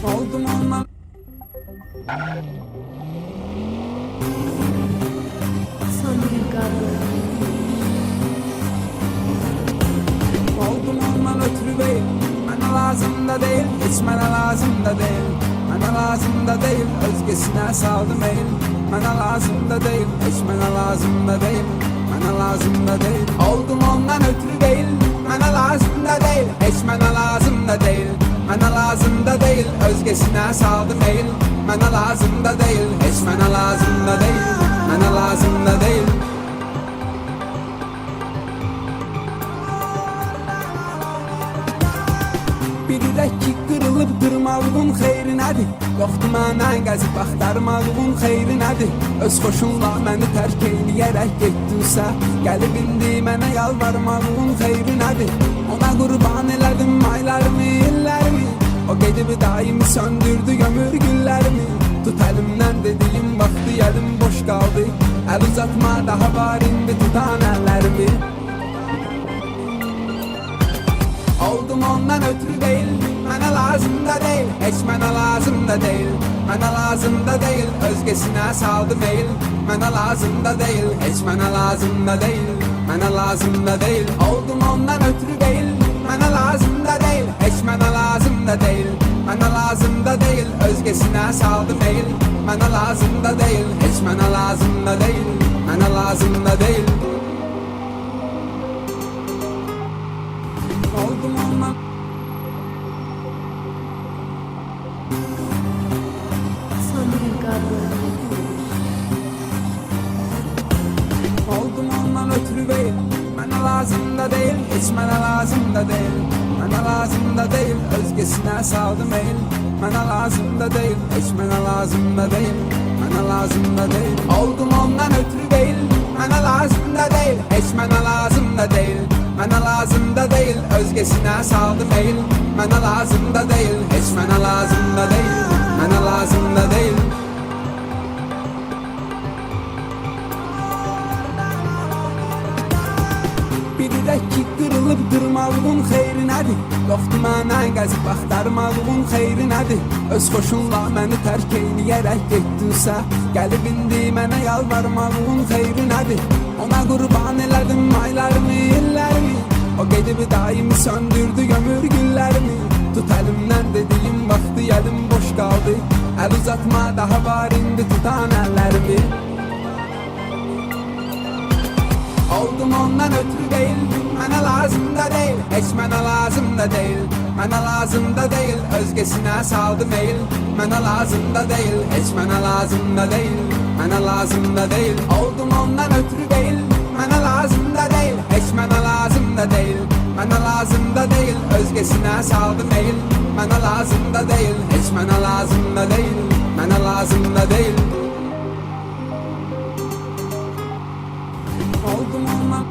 Oldum ondan Oldum ondan ötürü değil. Bana lazım da değil, hiç bana lazım da değil. Bana lazım da değil, özgesine saldım el. Bana lazım da değil, hiç bana lazım da değil. Bana lazım da değil. Oldum ondan ötürü değil. Bana lazım da değil, hiç bana lazım da değil. Bana lazım da değil, özgesine saldım el. Bana lazım da değil, hiç bana lazım da değil. Bana lazım da değil. Birdəki qırılıb qırmalığın xeyri nədir? Yoxdur mənə gəzib axtarmalığın xeyri nədir? Öz xoşunla məni tərk eyləyərək getdinsə, gəlib indi mənə yalvarmalığın xeyri nədir? Ona qurban elədim aylarımı, illərimi. O gedib daimi söndürdü gömür güllərimi. Tut əlimdən dediyim vaxtı əlim boş qaldı. Əl uzatma daha var indi tutan əllərimi. Oldum ondan ötürü değil. Bana lazım da değil, hiç bana lazım da değil. Bana lazım da değil, özgesine saldım el. Bana lazım da değil, hiç bana lazım da değil. Bana lazım da değil. Oldum ondan ötürü değil. Bana lazım da değil, hiç bana lazım da değil. Bana lazım da değil, özgesine saldım el. Bana lazım da değil, hiç bana lazım da değil. Bana lazım da değil. Oldum ondan Oldum ondan ötürü değil. Bana lazım da değil, hiç bana lazım da değil. Bana lazım da değil, özgesine saldım el. Bana lazım da değil, hiç bana lazım da değil. Bana lazım da değil. Oldum ondan ötürü değil. Bana lazım da değil, hiç bana lazım da değil. Bana lazım da değil, özgesine saldım el. Bana lazım da değil, hiç bana lazım da değil. Bana lazım da değil. Birdəki qırılıb qırmalığın xeyri nədir? Yoxdur mənə gəzib axtarmalığın xeyri nədir? Öz xoşunla məni tərk eyləyərək getdinsə, gəlib indi mənə yalvarmalığın xeyri nədir? Ona qurban elədim aylarımı, illərimi. O gedib daimi söndürdü gömür güllərimi. Tut əlimdən dediyim vaxtı əlim boş qaldı. Əl uzatma daha var indi tutan əllərimi. Oldum ondan ötürü değil. Bana lazım da değil, hiç bana lazım da değil. Bana lazım da değil, özgesine saldım el. Bana lazım da değil, hiç bana lazım da değil. Bana lazım da değil. Oldum ondan ötürü değil. Bana lazım da değil, hiç bana lazım da değil. Bana lazım da değil, özgesine saldım el. Bana lazım da değil, hiç bana lazım da değil. Bana lazım da değil. Oldum ondan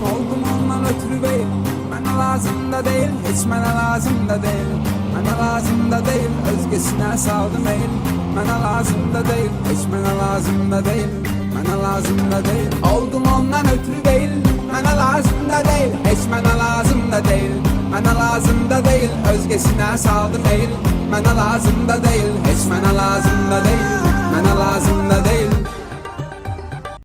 Oldum ondan ötürü değil. Bana lazım da değil, hiç bana lazım da değil. Bana lazım da değil, özgesine saldım el. Bana lazım da değil, hiç bana lazım da değil. Bana lazım da değil. Oldum ondan ötürü değil. Bana lazım da değil, hiç bana lazım da değil. Bana lazım da değil, özgesine saldım el. Bana lazım da değil, hiç bana lazım da değil. Bana lazım da değil.